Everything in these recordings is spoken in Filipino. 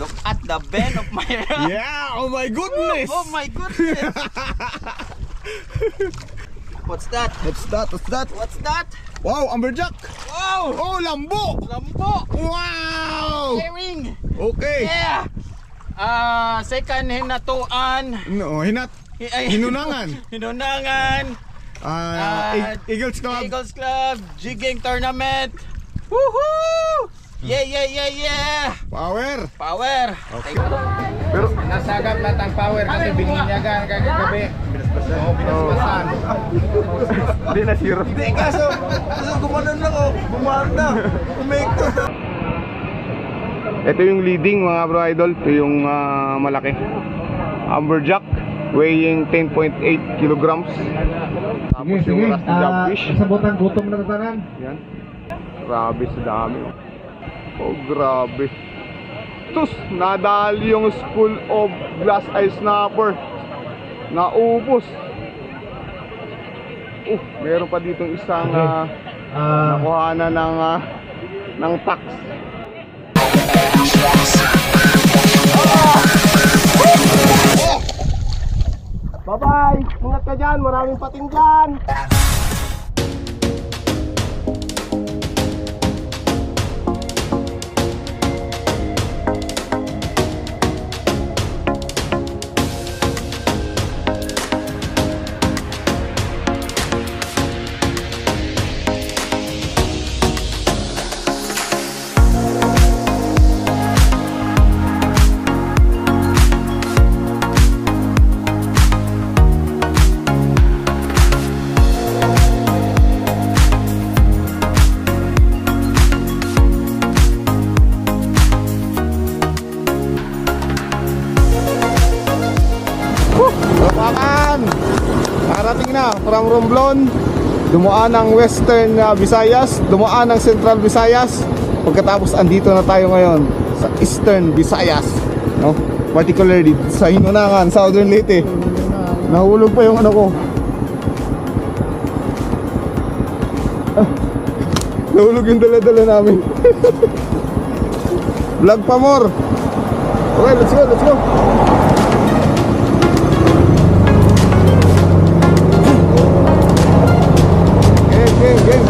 Look at the bend of my rod. Yeah, oh my goodness. Oh my goodness. What's that? What's that? What's that? What's that? Wow, amberjack. Wow! Oh, lambo. Lambo! Wow! Herring! Okay. Yeah! Second hinatuan. No, hinunangan. Hinunangan. Eagles Club. Eagles Club. Jigging tournament. Woohoo! Yeah, yeah, yeah, yeah! Power. Power! Okay. Pero nasagap lahat ang power kasi bininyagan kagabi. Oo, binasbasan. Hindi na siro. Hindi, kaso gumanon lang oh. Gumanda. Umekto. Ito yung leading mga bro idol. Ito yung malaki amberjack weighing 10.8 kilograms. Tapos yung rusty jobfish. Sabutan gutom na tatanan. Yan. Grabe sa dami. Oh grabe. Tus, nadali yung school of glass eye snapper. Naubos. Meron pa dito isang nakuhanan ng tax. Bye-bye! Ingat ka dyan, maraming pating dyan! Nakarating na from Romblon, dumaan ng Western Visayas, dumaan ng Central Visayas. Pagkatapos andito na tayo ngayon sa Eastern Visayas, no? Particularly sa Hinunangan, Southern Leyte. Nahulog pa yung ano ko. Nahulog yung dala-dala namin. Vlog pa more. Okay, let's go, let's go. Game.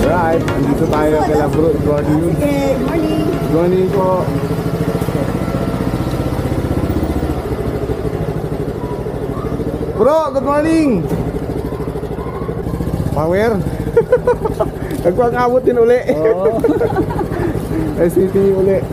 Alright, andito tayo kay Bro Eduardo. Good morning. Good morning po. Bro, good morning. Power. Nagpang-abot din uli. Oh. SCT uli.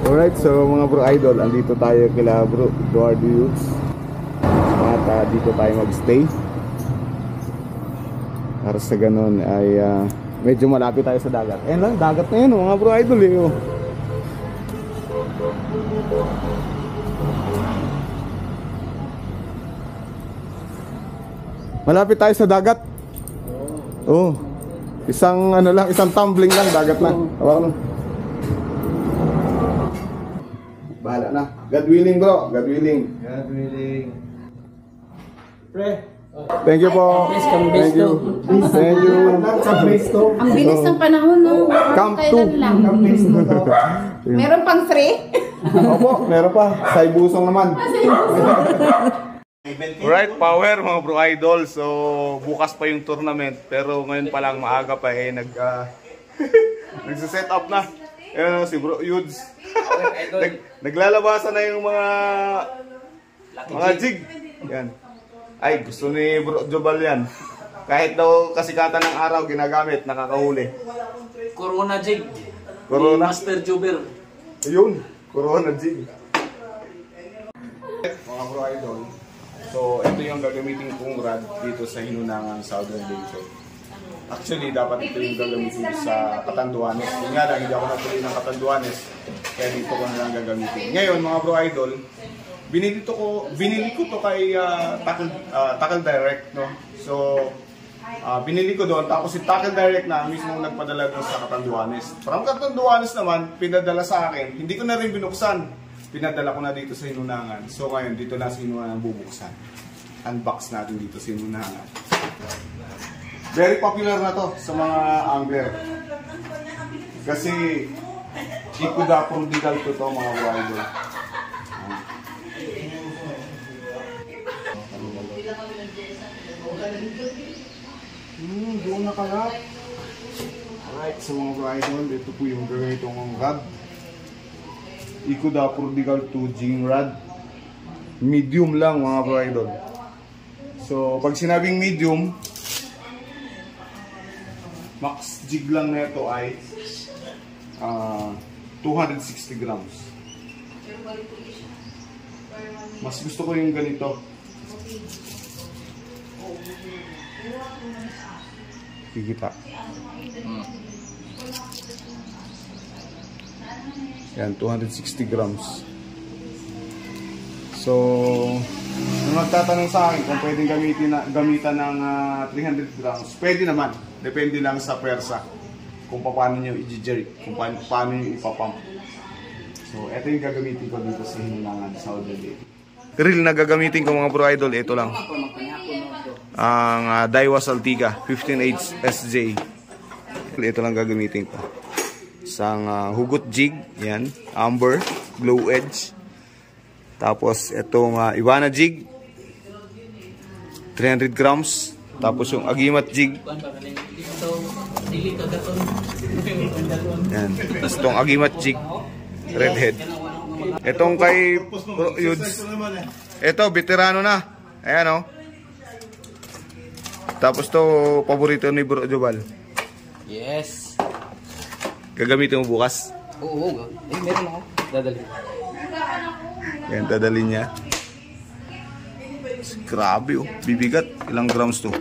Alright, so mga bro idol, andito tayo kila Bro Eduardo Youths. At dito tayo magstay. Para sa ganun ay medyo malapit tayo sa dagat. Ayan lang, dagat na yun mga bro idol eh. Oh. Malapit tayo sa dagat. Oh. Isang ano lang, isang tumbling lang, dagat na. Hawakan mo. Bahala na. God willing bro, God willing. God willing. Pre. Thank you po. Thank you. Thank you. Ang bilis ng panahon, no? Camp Kailan 2. lang. Meron pang 3? Opo, meron pa. Sa ibusong naman. Alright, power mga bro idol. So, bukas pa yung tournament. Pero ngayon pa lang maaga pa eh. Nagsiset up na. Ayun si Bro Yudes. Naglalabasan na yung mga jig. Yan. Ay, gusto ni Bro Jobal yan. Kahit daw kasikatan ng araw ginagamit, nakakahuli. Corona jig. Corona. Master Jobber. Ayun, Corona jig. Mga bro idol. So, ito yung gagamitin kong rod dito sa Hinunangan, Southern Leyte. Actually, dapat ito yung gagamitin sa Catanduanes. Yun nga lang, hindi ako natuloy ng Catanduanes. Kaya dito ko na lang gagamitin. Ngayon, mga bro idol, binili ko to kay Tackle Direct, no? So, binili ko doon. Tapos si Tackle Direct na mismo nagpadala doon sa Catanduanes. From Catanduanes naman, pinadala sa akin. Hindi ko na rin binuksan. Pinadala ko na dito sa Hinunangan. So ngayon, dito na sa Hinunangan bubuksan. Unbox natin dito sa Hinunangan. Very popular na to sa mga angler. Kasi ikuda prodigal ko to mga idol. Doon nakalap. Alright, sa mga idol, ito po yung ganitong rod. Ikuda prodigal 2 jigging rod. Medium lang mga idol. So, pag sinabing medium, max jig lang na ito ay 260 grams. Mas gusto ko yung ganito. Kikita. Yan, 260 grams. So, kung magtatanong sa akin kung pwedeng gamitan ng 300 grams, pwede naman. Depende lang sa persa. Kung paano nyo i-jerk, kung paano nyo ipapump. So, ito yung gagamitin ko dito sa Hinunangan, Southern Leyte. Reel na gagamitin ko mga bro idol, ito lang. Ang Daiwa Saltiga 15H SJ. Ito lang gagamitin ko. Isang hugot jig, yan, amber, glow edge. Tapos itong Iwana jig, 300 grams. Tapos yung Agimat jig. Yan. Tapos itong Agimat jig, redhead. Itong kay Yudes. Ito, veterano na. Ayan o. Tapos to paborito ni Bro Jobal. Yes. Gagamitin mo bukas? Oo. Meron ako. Dadali. Yan, dadalhin niya. Grabe oh. Bibigat. Ilang grams to?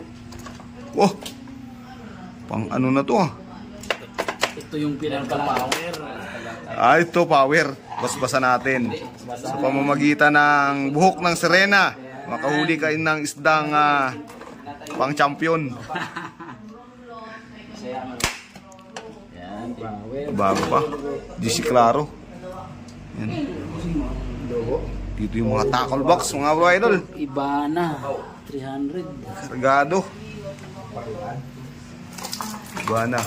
Oh! Pang ano na to ah. Ito yung pinaka-power. Ito power. Basbasa natin. Sa pamamagitan ng buhok ng sirena. Makahuli kayo ng isdang pang champion. Bago pa. GC Claro. Yan. Dito yung mga tackle box, mga bro idol. Iba na. 300. Kargado. Iba na.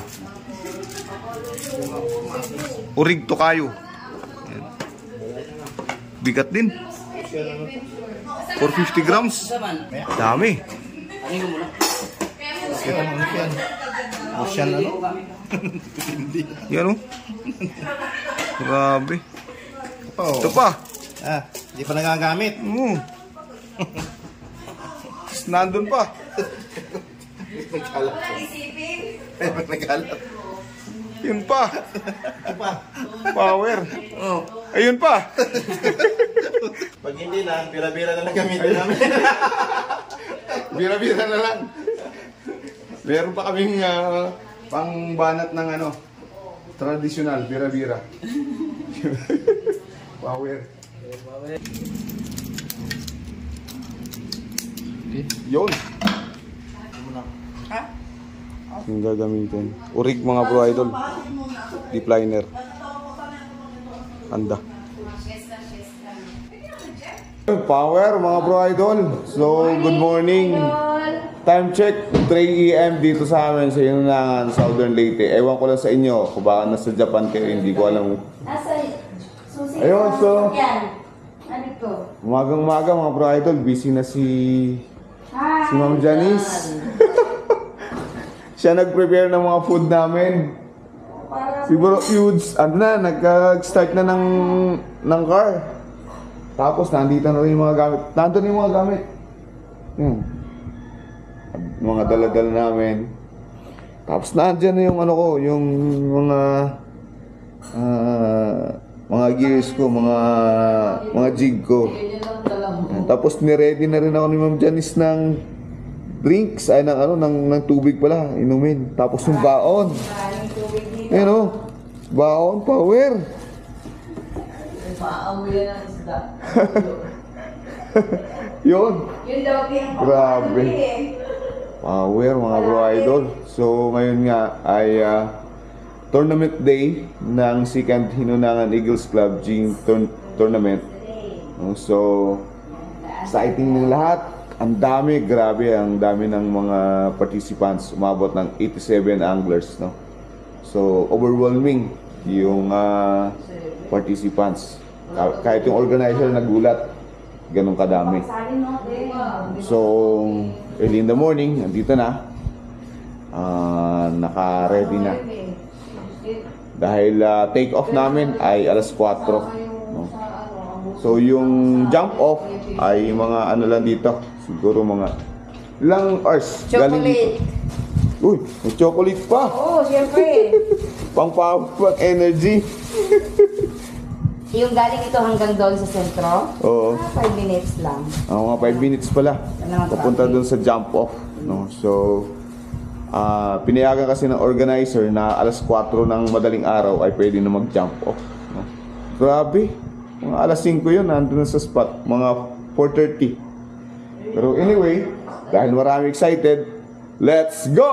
Urig to kayo. Yan. Bigat din. 450 grams. Dami. Ano mo na? Kita mo yan. Ocean ano? Yan o. Grabe. Ito pa. Hindi pa nagagamit. Nandun pa. Nagkalat. Yun pa. Power. Ayun pa. Pag hindi na, bira-bira na lang gamitin namin. Bira-bira na lang. Meron pa kaming pangbanat ng ano, tradisyonal, bira-bira. Power. Yun. Yung gagamitin. Urig mga bro idol. Deep liner. Anda. Power mga bro idol. So good morning. Time check 3 AM dito sa amin sa Hinunangan, Southern Leyte. Ewan ko lang sa inyo kung baka nasa Japan kayo, hindi ko alam. Ayun, so umagang-umaga mga bro idol, busy na si Ma'am Janice. Siya nag-prepare ng mga food namin. Si Bro Yudes, ano na, nag-start na ng car. Tapos nandito na rin yung mga gamit. Nandito na yung mga gamit. Mga dala-dala namin. Tapos nandiyan na yung ano ko, yung mga gears ko, mga jig ko. Tapos niready na rin ako ni Ma'am Janice ng drinks ay ng tubig pala, inumin. Tapos yung baon. Ayun oh. Baon, power. Yun. Yun daw yung Grabe. Power mga bro idol. So ngayon nga ay tournament day ng second Hinunangan Eagles Club Gym Tournament. So exciting ng lahat. Ang dami, grabe, ang dami ng mga participants. Umabot ng 87 anglers, no? So overwhelming yung participants. Kahit yung organizer nagulat, ganun kadami. So early in the morning, nandito na. Naka-ready na. Dahil take off namin ay alas 4, no? So yung jump off ay mga ano lang dito, siguro mga ilang hours galing dito. chocolate. Uy, may chocolate pa. Oo, siyempre. Pang power, pang energy. Yung galing ito hanggang doon sa sentro. Oo. 5 minutes lang. Mga 5 minutes pala. Papunta doon sa jump off, no? So pinayagan kasi ng organizer na alas 4 ng madaling araw ay pwede na mag-jump off, no? Grabe. Mga alas 5 yun, nandun na sa spot. Mga 4:30. Pero anyway, dahil marami excited, let's go!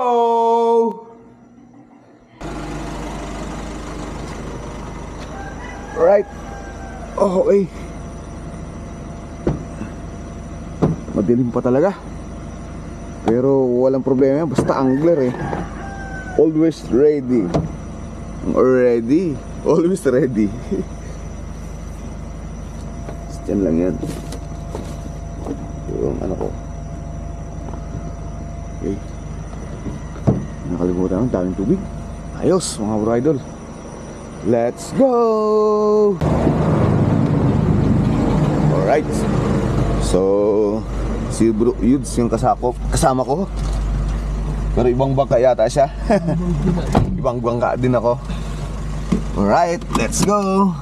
Alright. Okay. Madilim pa talaga. Pero walang problema, basta angler eh. Always ready. Already. Always ready. Diyan lang yan. Yung ano ko. Okay. Nakalimutan ang daming tubig. Ayos mga bro idol. Let's go! Alright. So si Bro Yudes yung kasama ko. Pero ibang bangka yata siya. Ibang bangka din ako. Alright, let's go!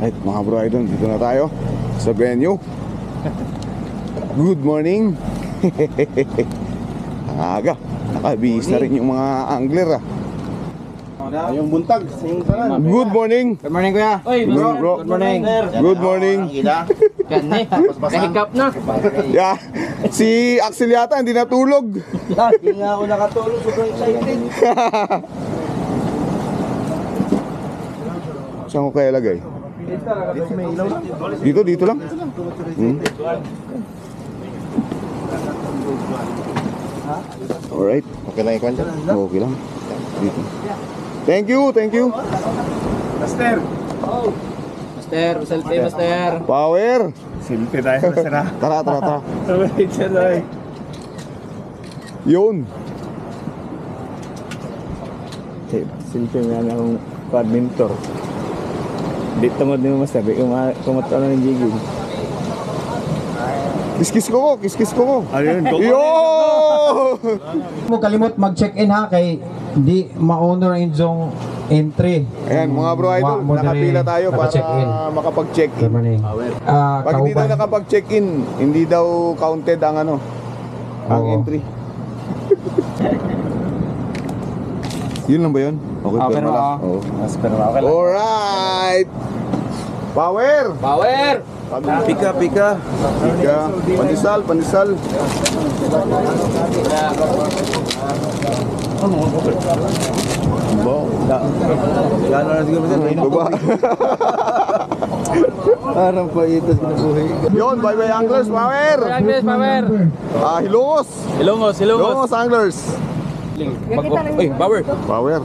Alright mga bro idol, dito na tayo sa venue. Good morning. Ang aga, nakabihis na rin yung mga angler ah. Yung buntag. Good morning. Good morning, kuya. Good morning bro. Good morning. Good morning. Gani, kahikap na. Yeah, si Axel yata hindi natulog. Hindi nga ako nakatulog. Sobrang excited. Saan ko kaya lagay? Dito lang. Alright. Okay lang ikon dyan. Okay lang. Dito. Thank you. Master. Master, selfie master. Power. Silpi tayo, master ha. Tara. Wait, sir. Yun. Silpi nga na akong badminton. Dito mo din mo masabi, kumataw na ng jigil. Kiskis ko. Ayun, Yo! Mo kalimot mag-check-in ha kay di ma-honor ang inyong entry. Ayan mga bro idol, nakapila tayo para check-in. makapag-check-in. Good morning. Pag hindi daw nakapag-check-in, hindi daw counted ang ang Oo. entry. Yun lang ba yun? Okay, Okay pero na lang. ako. Oo. Pero okay lang. Alright! Power! Power! Pika. Pandesal. Gano'n na siguro sir. Baba. Parang paitas kinabuhay. Yun, bye anglers, power! Power! Hilongos anglers. Power! Power.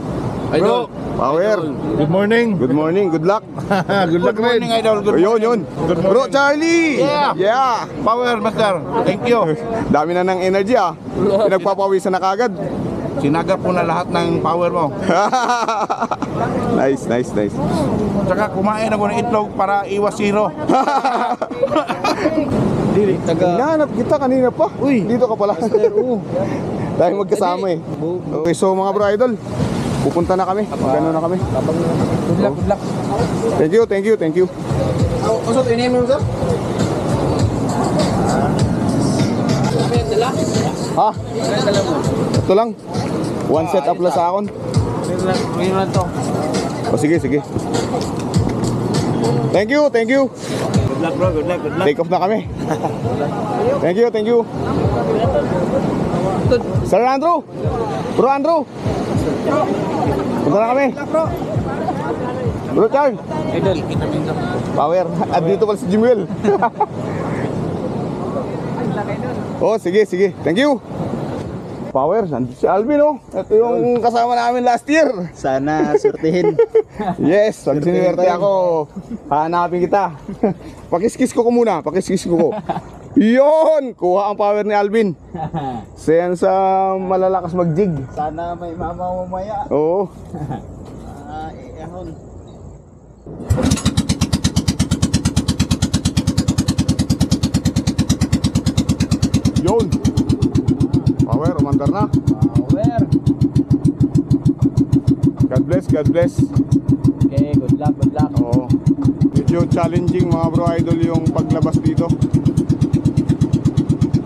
Idol! Power. Good morning. Good morning, good luck. Good luck rin. Idol. Good Yun. Bro Charlie! Yeah! Power, master. Thank you. Dami na ng energy ah. Pinagpapawisan na kagad. Sinagap ko na lahat ng power mo. Nice. Tsaka kumain ako ng itlog para iwas zero. Hinahanap kita kanina pa. Uy, dito ka pala. Tayo magkasama eh. Okay, so mga bro idol, Pupunta na kami. Gano'n na kami. Good luck, good luck. Thank you, thank you, thank you. Usot, ini mo, sir? Ha? Ito lang. One set up lang sa akon. Ngayon lang to. O sige, sige. Thank you, thank you. Good luck bro, good luck, good luck. Take off na kami. Thank you, thank you. Sir Andrew. Bro Andrew. Punta na kami. Bro Charles. Power. At dito pala si Jimuel. Oh, sige, sige. Thank you. Power, nandito si Alvin, oh. Ito yung kasama namin last year. Sana surtihin. Yes, pag sinuwerte ako, hanapin kita. Pakiskis ko muna, pakiskis ko. Yun, kuha ang power ni Alvin. Sayan sa malalakas mag-jig. Sana may mama mamaya. Oo. Ehon. Yun. Power, umandar na. Power. God bless, God bless. Okay, good luck, good luck. Oo. Medyo challenging mga bro idol yung paglabas dito.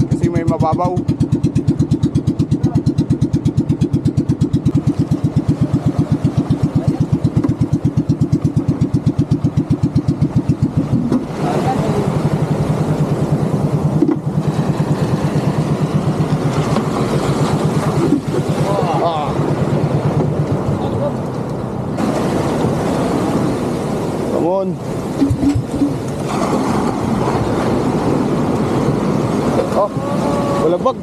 Kasi may mababaw. Come on. Oh, balabag.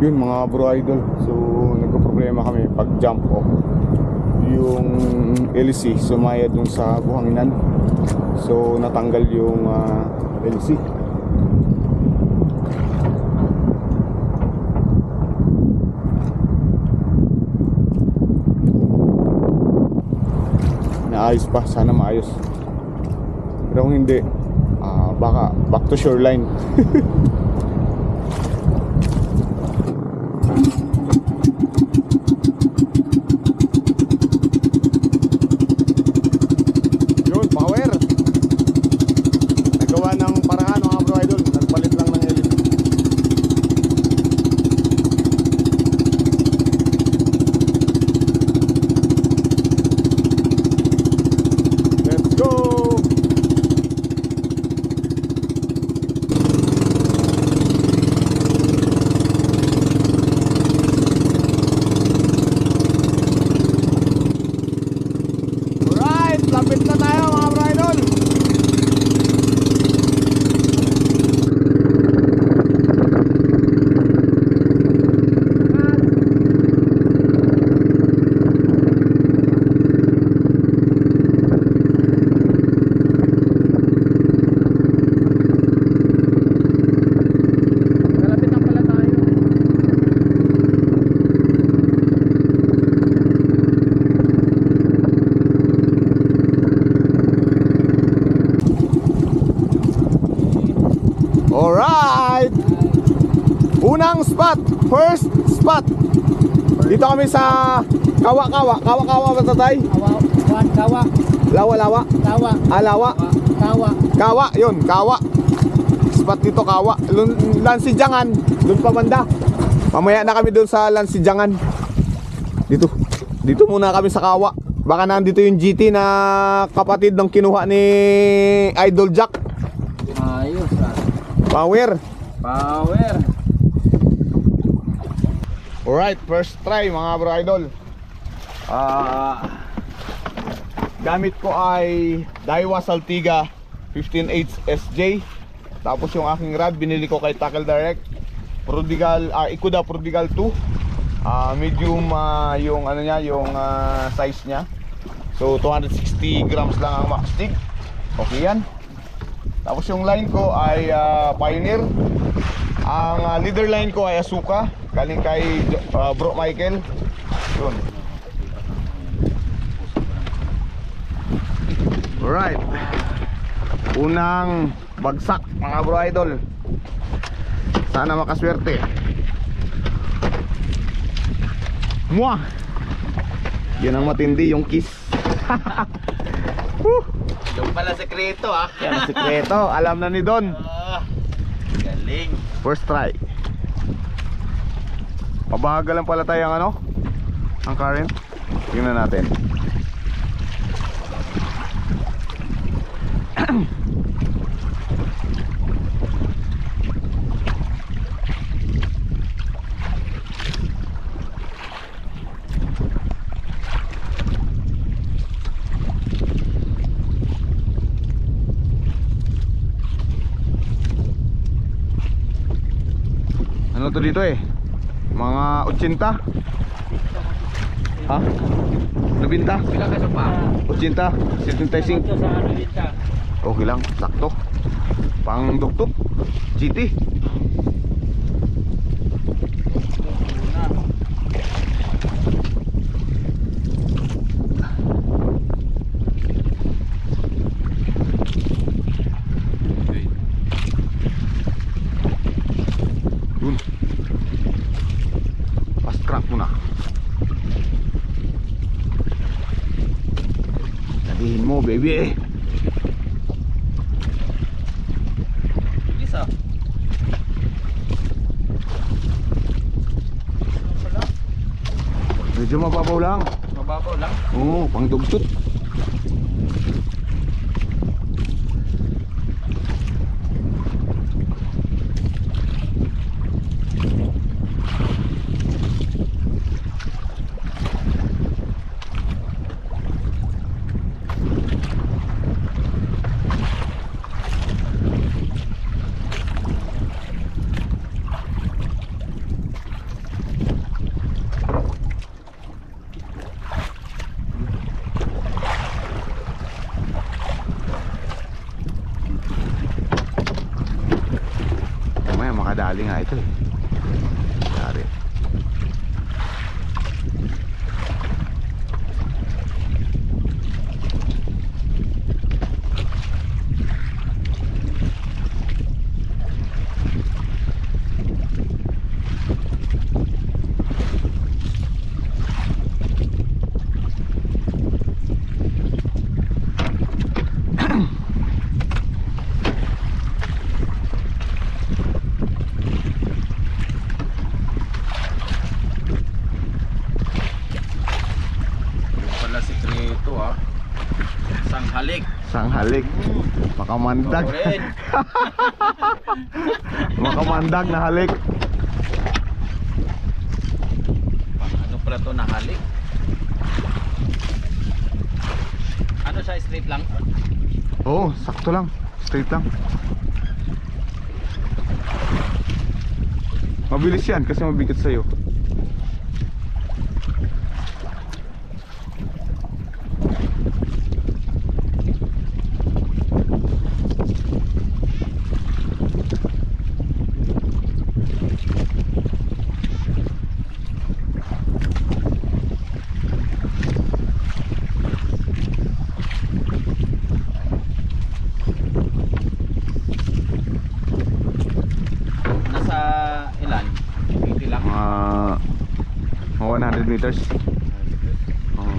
Yun mga bro idol, so nagka-problema kami pag jump off. Yung LC sumayad dun sa buhanginan, so natanggal yung LC. Naayos pa, sana maayos. Pero kung hindi, baka back to shoreline. Yun, power. Nagawa ng paraan mga bro idol. Nagpalit lang ng LED. Let's go. Alright, lapit na tayo mga bro idol. Malapit na pala tayo. Alright. Unang spot, first spot. Dito kami sa Kawa-Kawa. Kawa-Kawa ba tatay? Kawa. Lawa-lawa. Kawa. Alawa. Kawa. Kawa, yun, Kawa. Spot dito Kawa. Lansijangan, dun pa banda. Mamaya na kami dun sa Lansijangan. Dito. Dito muna kami sa Kawa. Baka nandito yung GT na kapatid ng kinuha ni Idol Jack. Ayos. Power. Power. Alright, first try mga bro idol. Gamit ko ay Daiwa Saltiga 15H SJ. Tapos yung aking rod binili ko kay Tackle Direct Prodigal, Ikuda Prodigal 2. Medium yung ano niya, yung size niya. So 260 grams lang ang max stick. Okay yan. Tapos yung line ko ay Pioneer. Ang leader line ko ay Asuka, galing kay Bro Michael. Yun. Alright. Unang bagsak mga bro idol. Sana makaswerte. Mwah! Yan ang matindi, yung kiss. Yung pala sekreto ah. Yan ang sikreto, alam na ni Don. Galing. First try. Pabagal lang pala tayo ang ano, ang current. Tingnan natin. Ano to dito eh? Mga 80? Ha? 90? Bilang ka pa. 80? 75? Okay lang, sakto. Pang duktok GT. Yun. Fast crank muna. Sabihin mo, baby. Bilis ah. Medyo mababaw lang. Mababaw lang. Oo, pang dugtot. Mamaya makadali nga ito eh. Dari. Pala sekreto ah. Sanghalik. Sanghalik. Makamandag. Rin. Makamandag na halik. Ano pala to na halik? Ano siya, straight lang? Oo, sakto lang. Straight lang. Mabilis yan kasi mabigat sa'yo. Nasa ilan? 80 lang. Mga 100 meters. Oo.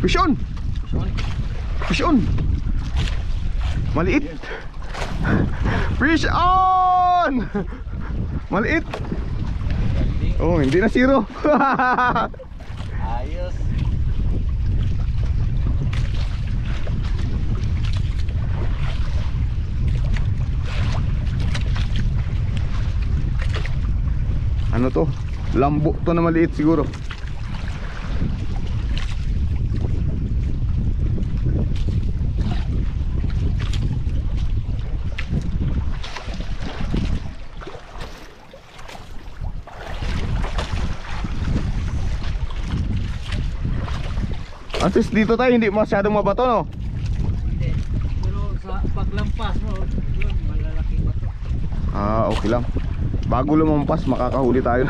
Fish on! Fish on! Maliit! Fish on! Maliit! Oh, hindi na zero. Ayos. Ano to? Lambo to na maliit siguro. At least dito tayo hindi masyadong mabato, no? Hindi. Pero sa paglampas mo, yun, malalaki ba to? Ah, okay lang. Bago lumampas, makakahuli tayo.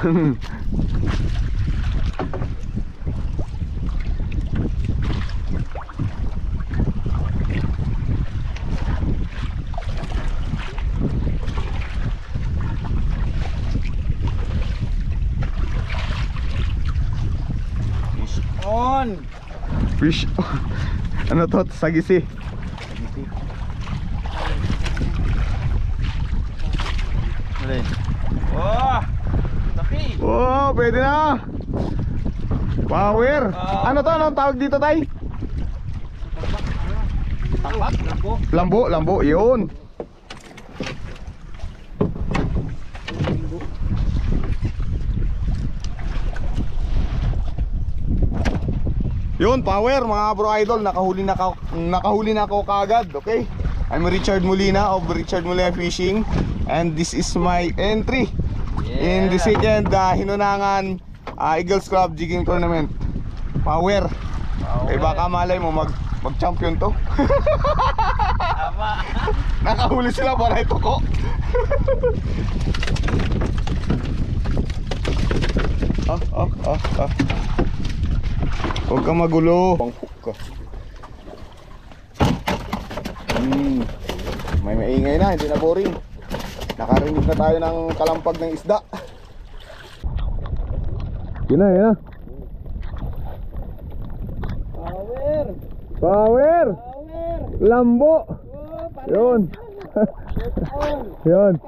Fish on. Fish. Ano to? Sagisi. Oh, laki. Oh, pwede na. Power. Ano to? Anong tawag dito, tay? Tapak, lambo. Lambo, lambo. Yun. Yun, power mga bro idol, nakahuli na ako kagad, okay? I'm Richard Molina of Richard Molina Fishing, and this is my entry in the second Hinunangan Eagles Club Jigging Tournament. Power. Eh baka malay mo mag-champion to. Tama. Nakahuli sila para ito ko. Huwag kang magulo. Panghook ka. May maingay na, hindi na boring. Nakarinig na tayo ng kalampag ng isda. Yun na, yun na. Power! Power! Power! Lambo! Yun. Yun.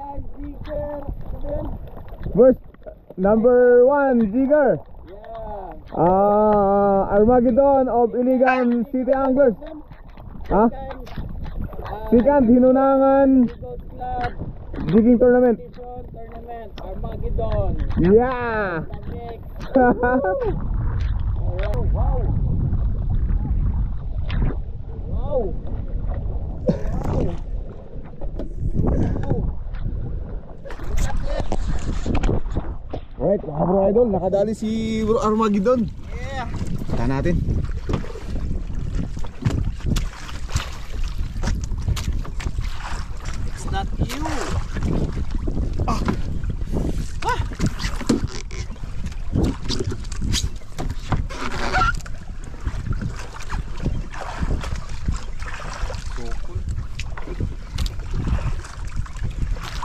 First, number 1, Jigger. Armageddon of Iligan City Anglers. Ha? Second, Hinunangan Jigging Tournament. Armageddon. Yeah! Wow! Wow! Alright, mga bro idol, nakadali si bro Armageddon. Yeah! Kita natin. It's not you!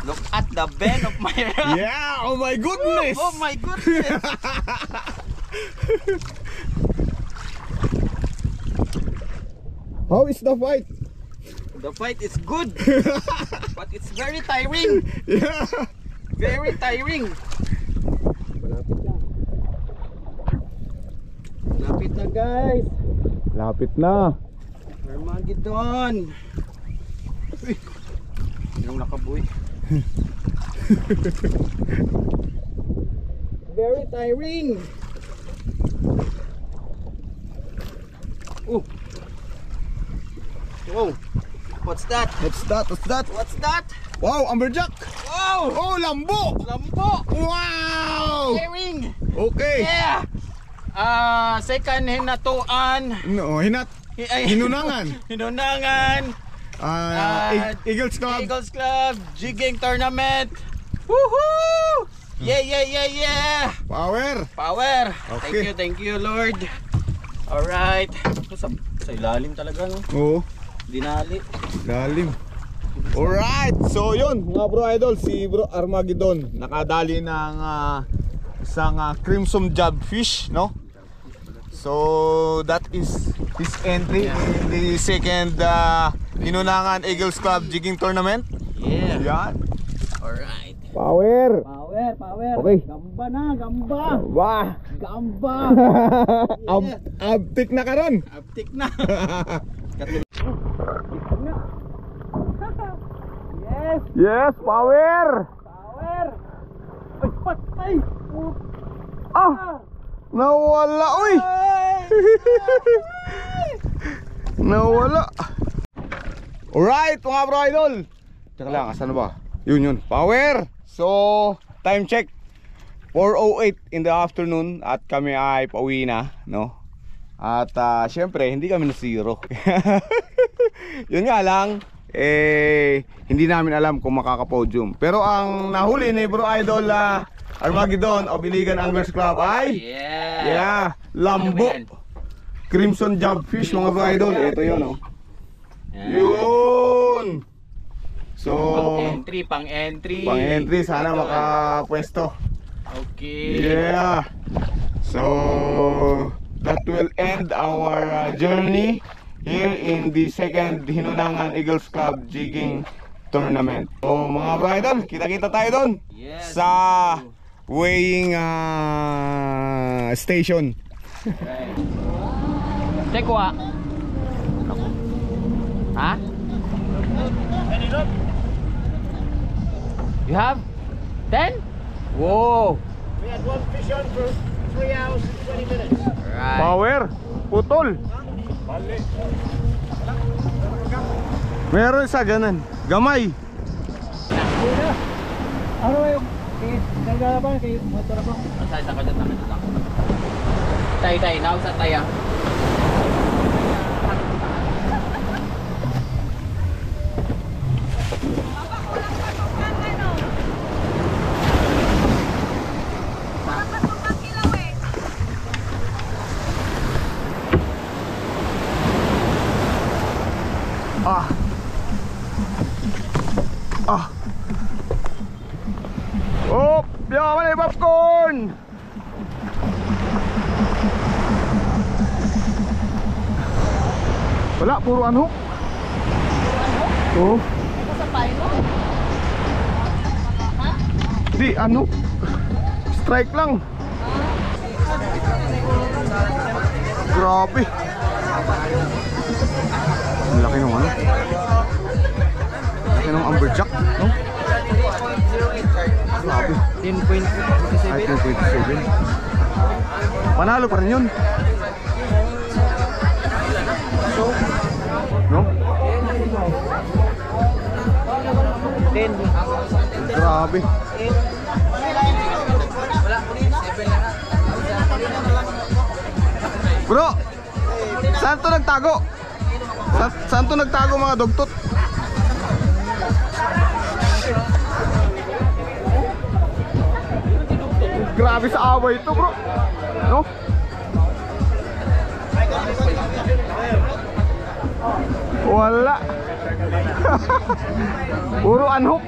Look at the bend of my rod. Yeah! Oh my goodness! Oh my goodness. How is the fight? The fight is good. But it's very tiring. Yeah! Very tiring. Lapit na guys. Lapit na. Armageddon. Uy. Sinong nakabuhi? Very tiring. Oh. Whoa. What's that? What's that? What's that? What's that? Wow, amberjack! Wow! Oh, lambo! Lambo! Wow! Tiring! Okay. Yeah! Second hinatuan. No, Hinunangan. Hinunangan. Eagles Club. Eagles Club Jigging Tournament. Woohoo! Yeah, yeah, yeah, yeah! Power. Power! Okay. Thank you, Lord. Alright. Sa ilalim talaga, no? Oo. Dinali. Lalim. Alright, so yun mga bro idol, si bro Armageddon nakadali ng isang crimson jobfish, no? So that is his entry in the second Hinunangan Eagles Club Jigging Tournament. Yeah. Yan. Alright. Power. Power! Okay. Gamba na! Gamba! Wah. Gamba! Abtik na karon. Uptick na. Yes! Yes, power. Power! Ay, patay! Nawala, uy. Nawala. Alright mga bro idol. Tsaka lang, asan ba? Yun, power. So, time check 4:08 in the afternoon at kami ay pauwi na, no? At syempre, hindi kami na zero. Yun nga lang, hindi namin alam kung makaka-podium. Pero ang nahuli ni Bro Idol Armageddon o Biligan Anglers Club ay Lambo Crimson Jobfish, mga Bro Idol. Ito yun, oh. Yun. So, Pang entry. sana makapwesto. Okay. Yeah. So that will end our journey here in the second Hinunangan Eagles Club Jigging Tournament. So mga Bro Idol, kita-kita tayo doon sa weighing station. Tekwa. Ha? You have 10? Whoa. We had one fish on for 3 hours and 20 minutes. Right. Power, putol. Meron sa ganun, gamay. Tay, now sa taya. Oh, yaman na yung popcorn. Wala, puro anhok. Oh. Di, anhok. Strike lang. Grabe. Ang laki nung ano. Laki nung amberjack, no? Grabe. 10.57. Ay, 10.7. Panalo pa rin yun. No? 10. Grabe. Bro, saan to nagtago? Saan to nagtago mga dugtot? Grabe sa away ito, bro. No? Wala. Puro anhok.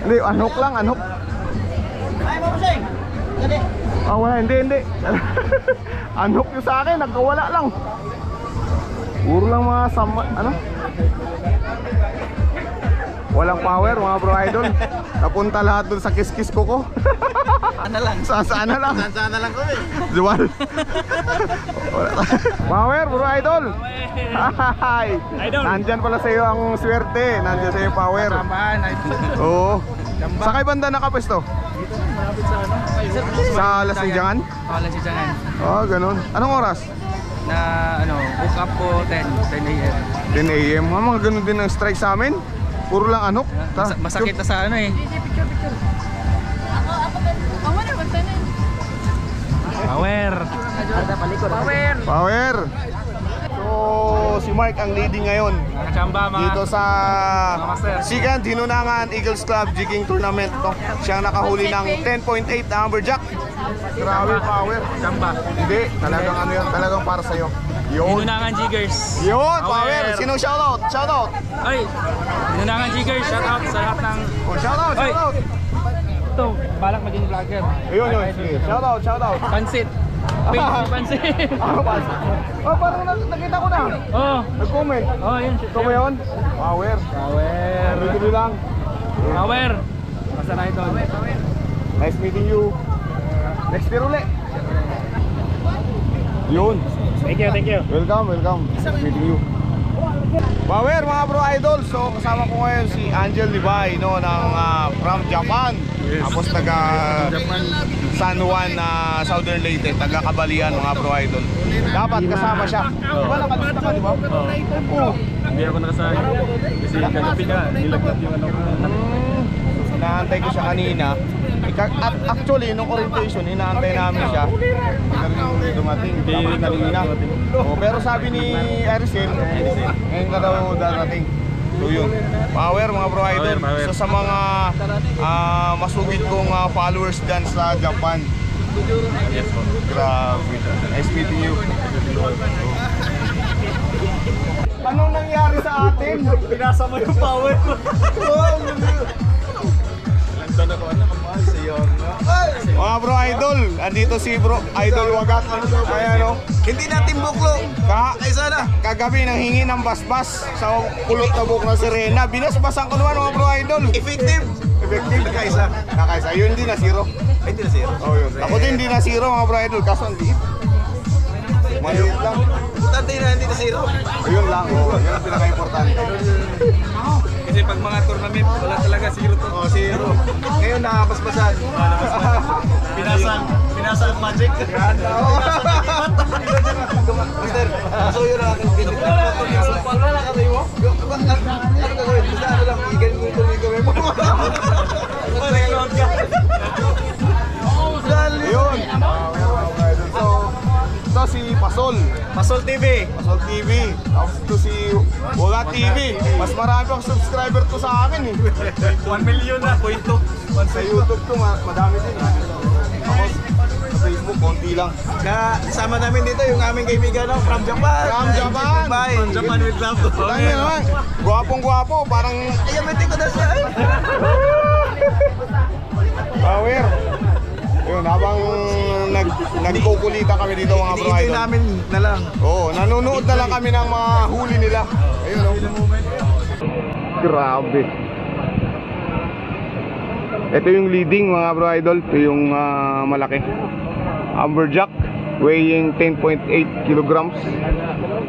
Hindi, anhok lang, anhok. Ah, wala, hindi. Anhok yung sa akin, nagkawala lang. Puro lang mga ano? Walang power, mga Bro Idol. Napunta lahat dun sa kiss-kiss ko. Ano lang? Saan na lang. Sana lang kami. Jual. Power, Bro Idol. Hi. Nandyan pala sa'yo ang swerte. Nandyan sa'yo power. Tambahan, idol. Oo. Sa kay banda nakapesto? Malapit sa ano? Sa Lasinjangan? Lasinjangan. Oh, ganun. Anong oras? Na ano, book up po 10 a.m. 10 a.m. Mga ganun din ang strike sa amin. Puro lang anok. Masakit na sa ano eh. Power. Power. So, si Mark ang leading ngayon Nakachamba mga. dito sa Mga master. second Hinunangan Eagles Club Jigging Tournament, no? Siya ang nakahuli ng 10.8 na amberjack. Grabe power. Chamba. Hindi, talagang ano yan, talagang para sa'yo. Yun. Hinunangan Jiggers. Yun, power. Power. Sino shoutout? Shoutout. Ay, Hinunangan Jiggers. Shout out sa lahat ng Oh, shoutout, Oy. shoutout. ito, balak maging vlogger. Ayun, yun. Sige, shoutout, shoutout. Pansit. Pansit. Ano ba? Oh, parang nakita ko na. Oh, Nag-comment. oh, yun. Ito ba yun? Power. Power. Tuloy lang. Power. Basta na ito. Nice meeting you. Next year ulit. Yun. Thank you. Welcome. Nice meeting you. Power, mga Bro Idol. So kasama ko ngayon si Angel Libay, no, ng from Japan. Tapos taga San Juan, Southern Leyte, taga Kabalian, mga Bro Idol. Dapat kasama siya. Di ba nakalista ka, di ba? Oo. Hindi ako nakasali. Kasi kagabi nga, nilaglag yung ano. Naantay ko siya kanina. At actually, nung orientation, inaantay namin siya. Pero dumating, tapos kanina. Oh, pero sabi ni Aricel, ngayon na daw darating. So yun, power mga bro idol. So sa mga masugid kong followers dyan sa Japan. Yes po. Grabe. Nice meeting you. Anong nangyari sa atin? Pinasa mo yung power. Mga bro idol, andito si bro idol Wagat. Ayan o. Hindi natin buklo. Kagabi nang hingi ng basbas sa kulot na buhok ng sirena. Binasbasan ko naman mga bro idol. Effective. Nakaisa. Yun din na zero. Ay, hindi na zero. Oh, yun. Ako din di na zero mga bro idol. Kaso ang liit. Maliit lang. Importante na hindi na zero. Ayun lang. Oh, yun ang pinaka-importante. Kasi pag mga tournament, wala talaga zero to. Oh, zero. Ngayon nakapaspasan. Pinasang magic. Mister, so yun ang aking pinit. Wala na kasi mo? Ano gagawin? Basta ano lang, igan ko ito yung gawin mo. Nag-load ka. Ayun. So, ito si Pasol. Pasol TV. Pasol TV. Tapos ito si Wagat TV. Mas marami ang subscriber to sa akin eh. 1 million na. Sa YouTube to, madami din eh. Tapos sa Facebook, konti lang. Kasama namin dito yung aming kaibigan from Japan. From Japan. From Japan with love. Dahil naman, gwapong-gwapo, parang Ayamatin ko na siya. power. Yun, habang nagkukulita kami dito mga bro Hindi idol. namin na lang. Oo, nanonood na lang kami ng mga huli nila. Ayun o. Grabe. Ito yung leading mga bro idol. Ito yung malaki. Amberjack, weighing 10.8 kilograms.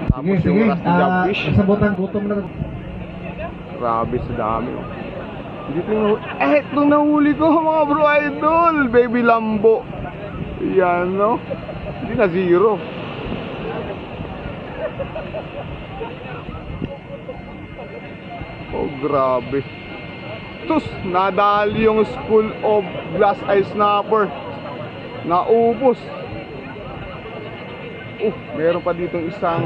Tapos yung rusty jobfish. Sabutan, gutom na. Grabe sa dami. Ito nahuli ko mga bro idol. Baby Lambo. Yan no. Hindi na zero. Oh grabe. Tus, nadali yung School of Glass Eye Snapper. Naubos. Meron pa ditong isang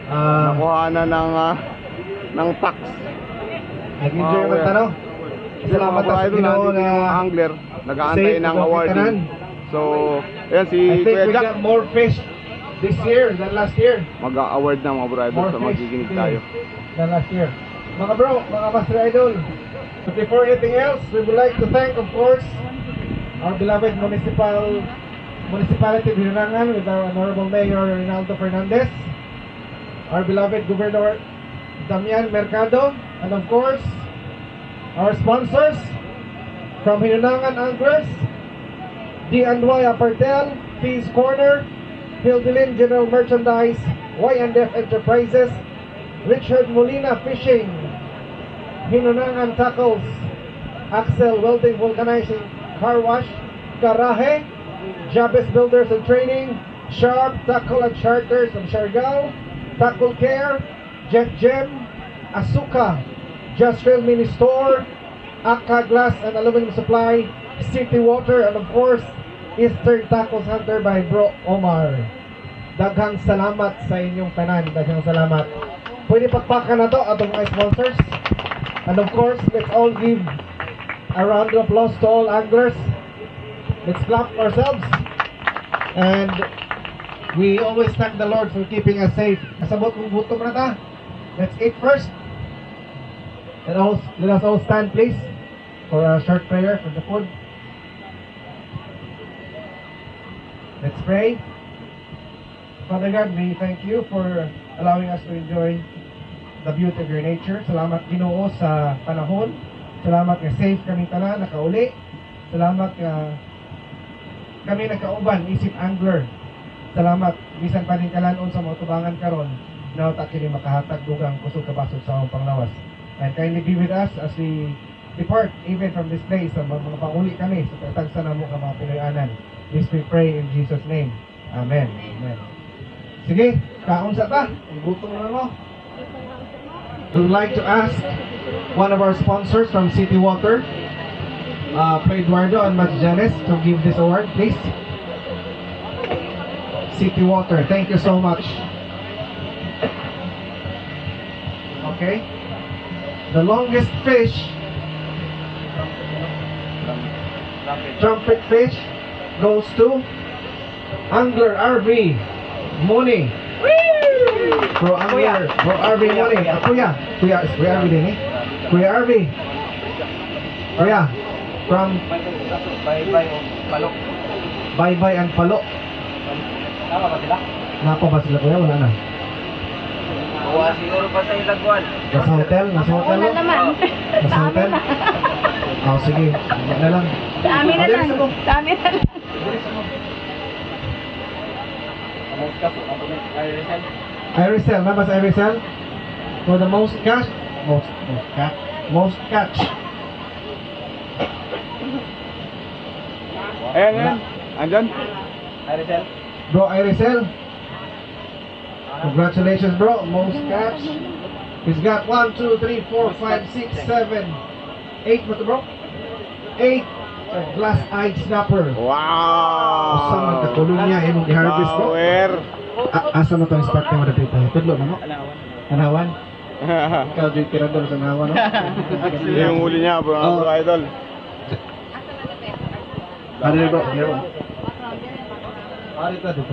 nakuhanan ng tax. Nag-enjoy naman tanong. Salamat sa sa Pinoon na yung angler. Nag-aantay ng awarding. So, ayan si I think Kuya we Jack. got more fish this year than last year. Mag-award na mga bro idol sa magiginig tayo. Than last year. Mga bro, mga master idol. But before anything else, we would like to thank, of course, our beloved municipality of Hirangan with our Honorable Mayor Rinaldo Fernandez, our beloved Governor Damian Mercado, and of course, our sponsors from Hirangan Anglers, D&Y Apartel, Peace Corner, Hildelin General Merchandise, Y&F Enterprises, Richard Molina Fishing, Hinunangan Tackles, Axel Welding Vulcanizing Car Wash, Karahe, Jabez Builders and Training, Sharp Tackle and Charters of Siargao, Tackle Care, Jet Gem, Asuka, Just Rail Mini Store, Aka Glass and Aluminum Supply, City Water, and of course, Eastern Tacos Hunter by Bro Omar. Daghang salamat sa inyong tanan. Daghang salamat. Pwede pakpakan na to atong mga sponsors. And of course, let's all give a round of applause to all anglers. Let's clap ourselves. And we always thank the Lord for keeping us safe. Kasabot kong gutom na ta. Let's eat first. And let us all stand please for a short prayer for the food. Let's pray. Father God, we thank you for allowing us to enjoy the beauty of your nature. Salamat Ginoo sa panahon. Salamat nga safe kami tanan, nakauli. Salamat nga kami nagkauban, isip angler. Salamat, bisan pa din kalanon sa mga tubangan karon. Now ta kini makahatag dugang kusog kabasog sa among panglawas. And kindly be with us as we depart even from this place. Sa mga panguli kami sa pagtagsa namo ka mga Pinoyanan. This we pray in Jesus' name. Amen. Amen. Sige, kaon sa ta. Gutom na mo. We would like to ask one of our sponsors from City Water Pre Eduardo and Mas Janes to give this award, please. City Water, thank you so much. Okay. The longest fish, trumpet fish, goes to Angler RV Moni. Bro Angler, Bro RV Moni. Kuya RV din eh. Kuya RV. Kuya, from Bye-bye and Palo. Tama ba sila? Napa ba sila kuya? Wala na. Oo, siguro pa sa Ilagwan. Nasa hotel? Nasa hotel? Wala naman. Nasa hotel? Oh, sige. Wala na lang. Sa amin na lang. Sa amin na lang. Irisel, nabas Irisel? For the most catch? Most catch. Ayan. Andyan. Arisel? Bro Irisel. Congratulations bro, most catch. He's got 1, 2, 3, 4, 5, 6, 7, 8 ba ito bro? 8 glass-eyed snapper. Wow! Asa man katulong niya imong i-harvest bro? Power! Asa mo itong spot mo dapit tayo? Tudlo na mo? Anawan? Ikaw dito tirador sa Anawan no? Yung huli niya, bro, Oh. bro idol. Ano yun bro? Here bro. Dito.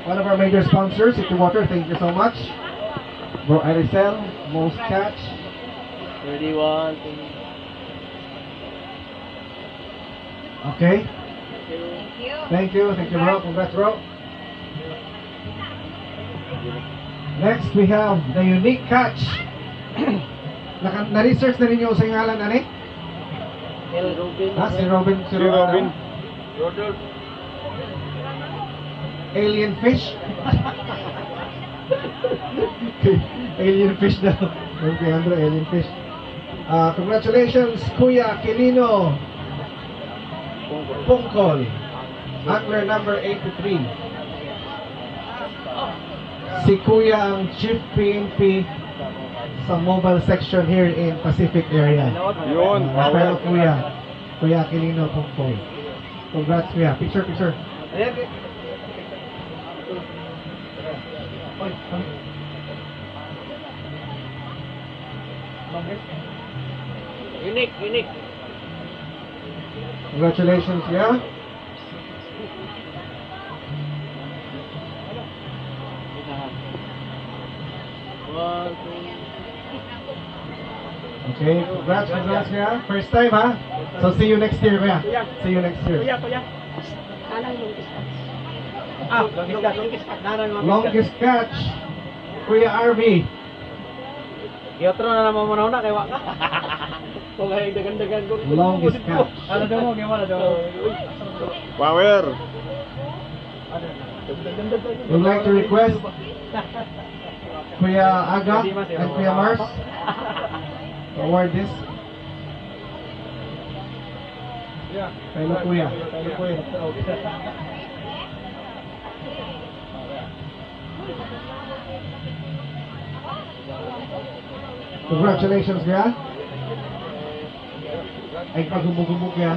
One of our major sponsors, City Water, thank you so much. Bro Irisel, most catch. 31. Okay. Thank you bro. Congrats bro. Next we have the unique catch. Na-research na ninyo sa ngalan ani? Si Robin. Si Robin. Alien fish. Alien fish daw. Okay, Andrew, alien fish. Congratulations, Kuya Quilino Pungkol, angler number 83. Si Kuya ang Chief PNP sa mobile section here in Pacific area. Yun. Pero Kuya Quilino Pungkol. Congrats Kuya. Picture. Unique. Congratulations, yeah. Okay, congrats, yeah. First time, ha? So see you next year, kuya. See you next year. Longest catch, Kuya RV. Yotro na naman mo na kay Waka. Kung ay dagan-dagan ko. Longest catch. Ano daw mo, gimana daw? Power! Would like to request Kuya Aga and Kuya Mars to award this. Hello Kuya. Congratulations Kuya. Ay pagumugumug Kuya.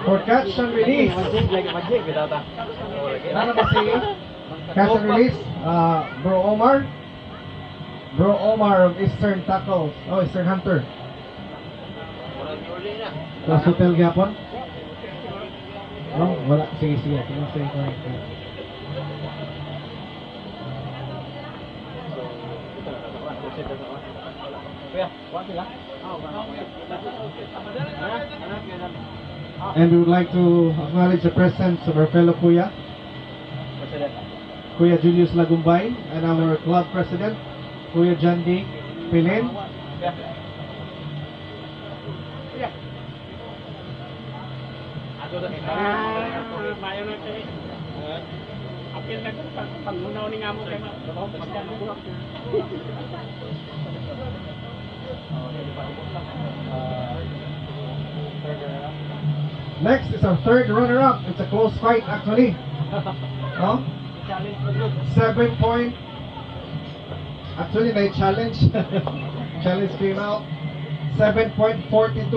For catch and release. Ano ba si catch and release? Bro Omar of Eastern Tackles. Oh, Eastern Hunter. Sa hotel gapon? Oh, wala. Sige. Sige ko. And we would like to acknowledge the presence of our fellow Kuya Julius Lagumbay, and our club president, Kuya Jandi Pilin. Next is our third runner-up. It's a close fight actually. No? 7 point. Actually, they challenge. Challenge came out. 7.42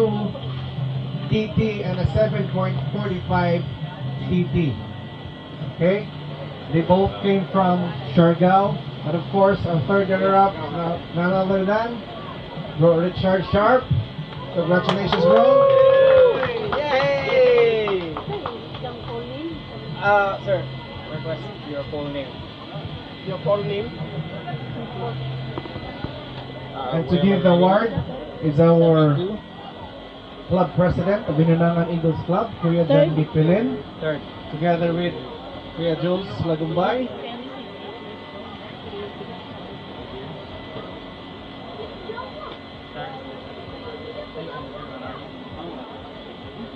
DT and a 7.45 DT. Okay? They both came from Siargao. And of course, our third runner-up, none other than Bro Richard Sharp. Congratulations, bro. Yay! Sir, request your full name. Your full name? And to give the award is our club president of Binanangan Eagles Club, Kuya John D. Pilin, Third. together with Kuya Jules Lagumbay.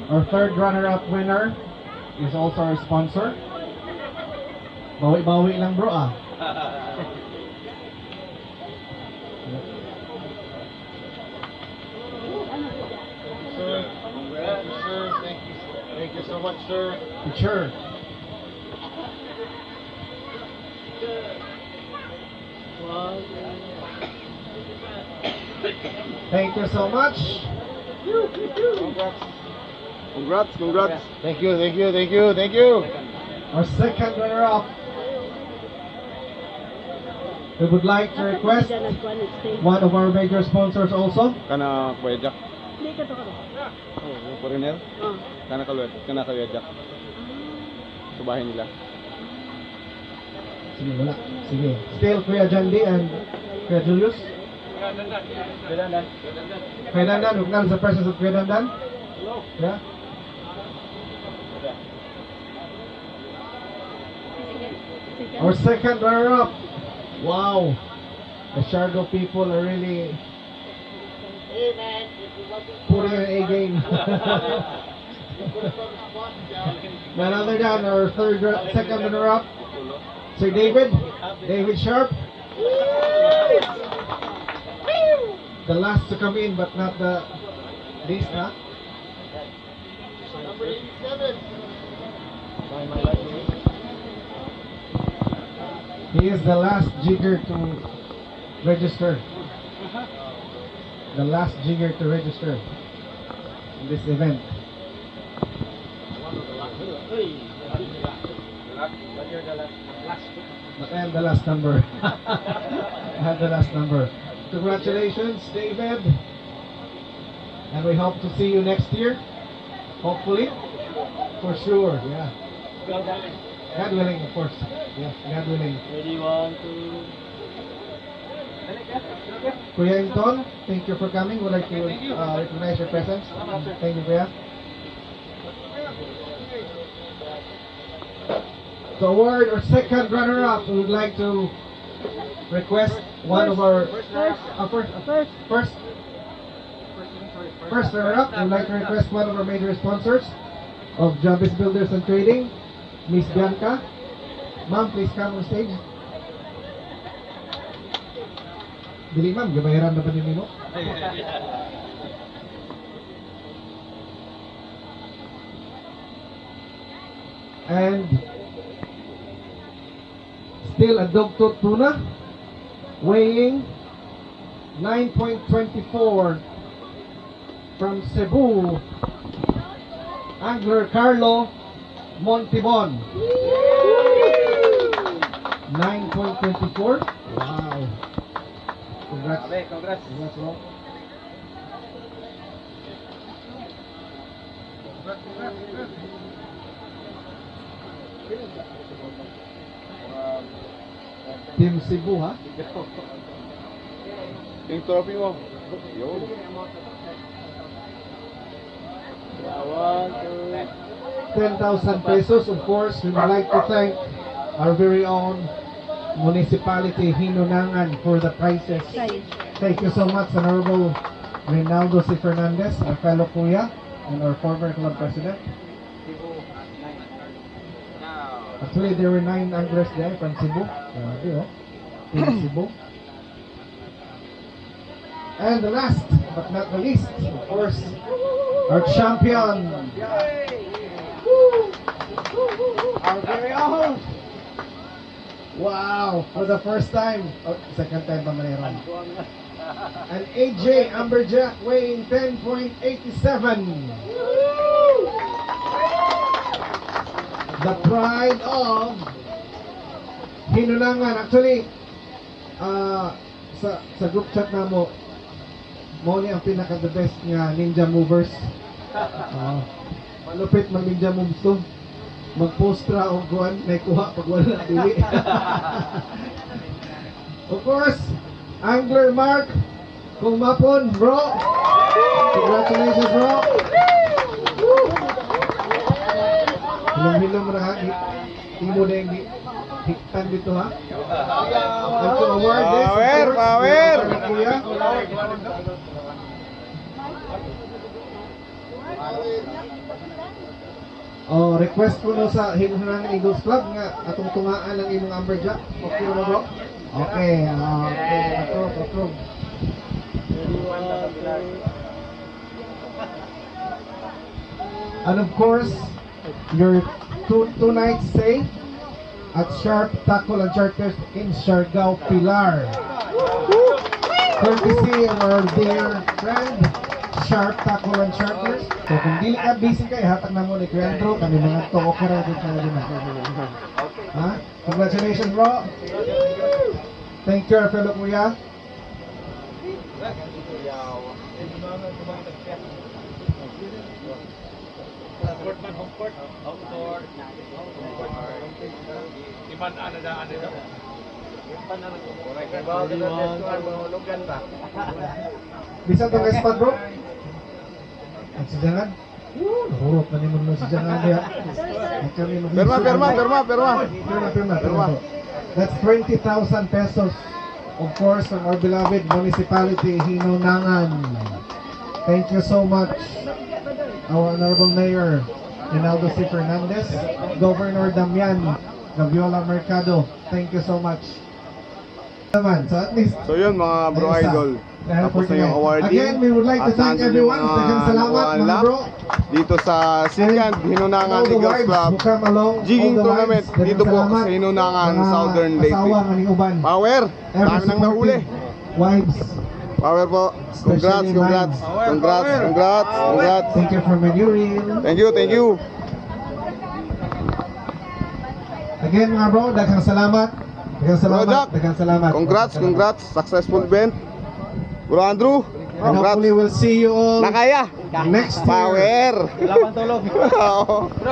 Our third runner-up winner is also our sponsor. Bawi-bawi lang bro ah. Sir, congrats, sir. Thank you so much, sir. Sure. Thank you so much. Congrats. Thank you. Our second runner-up. We would like to request one of our major sponsors also. Kana Kuya Jack. Oh, foreigner. Kana Kuya Jack. Sa bahay nila. Sige, wala. Sige. Still Kuya Jandi and Kuya Julius. Kuya Dandan, huwag na sa presence of Kuya Dandan. Yeah. Our second runner-up. Wow. The Siargao people are really putting an A game. None other than our second runner-up, Sir David Sharp. The last to come in, but not the least, huh? Number 87. He is the last jigger to register. The last jigger to register in this event. But I have the last number. I have the last number. Congratulations, David. And we hope to see you next year. Hopefully. For sure, yeah. God willing, of course. Yeah, God willing. Ready, 1, 2. Kuya Inton, thank you for coming. Would like to recognize your presence. Thank you, Kuya. To award our second runner-up, we would like to request one of our first runner-up. We would like to request one of our major sponsors of Jobis Builders and Trading, Miss Bianca. Ma'am, please come on stage. Dili ma'am, gabayaran na ba ni mo? And still a dogtooth tuna weighing 9.24 from Cebu, Angler Carlo Montibon. 9.24. Wow. Congrats. Congrats. Congrats, bro. Team Cebu, ha? Yung trophy mo. Yun. 10,000 pesos. Of course, we would like to thank our very own municipality, Hinunangan, for the prizes. Thank you so much, Honorable Reynaldo C. Fernandez, our fellow kuya, and our former club president. Actually, there were 9 anglers there from Cebu. Team Cebu. And the last, but not the least, of course, our champion, our very own Wow, for the first time. Oh, second time pa maniran. And AJ Amberjack weighing 10.87. The pride of Hinunangan. Actually, sa group chat na mo ni ang pinaka the best nga ninja movers. Malupit mag ninja moves to. Mag-postra o guwan, naikuha pag wala dili. Of course, Angler Mark, kung mapon, bro. Congratulations, bro. Hilom-hilom mo na ha. Hindi mo na yung hiktan dito ha. And to award this, of Power, course, power. Kuya. Oh, request ko no sa Hinunangan Eagles Club nga atong tungaan ang imong Amberjack. Okay na bro? Okay, okay, approve. And of course, your two nights stay at Sharp Tackle and Charters in Siargao, Pilar. Courtesy of our dear friend, Sharp Tackle and Charters. So kung dili ka busy kay hatag na mo ni Kuandro, kami mga to okay ra din tayo din. Ha? Congratulations, bro. Thank you, our fellow kuya. Bisa to guys bro? Ang sijangan? Nahurot na naman ng sijangan niya. Perma. That's 20,000 pesos. Of course, from our beloved municipality, Hinunangan. Thank you so much, our Honorable Mayor, Rinaldo C. Fernandez, Governor Damian Gaviola Mercado. Thank you so much. Naman, so at least, So yun mga bro ayun, idol. Tapos na yung awarding. Again, we would like to At thank nandun everyone. yung Daghang salamat mga wala bro. Dito sa second Hinunangan All the Eagles wives Club who come along, Jigging all the Tournament wives, daghang dito po salamat. sa Hinunangan, Mga Southern Leyte. asawa nga ning uban. Power! Ever Dami nang nahuli. supportive wives. Power po. Congrats, Especially congrats. mine. Congrats. Thank you for Manuril. Thank you. Again mga bro, daghang salamat. Bro Jack, Daghang salamat. congrats. Successful event. Bro Andrew, And hopefully congrats. we'll see you all Nakaya. next year. Power. Wala pang tulog.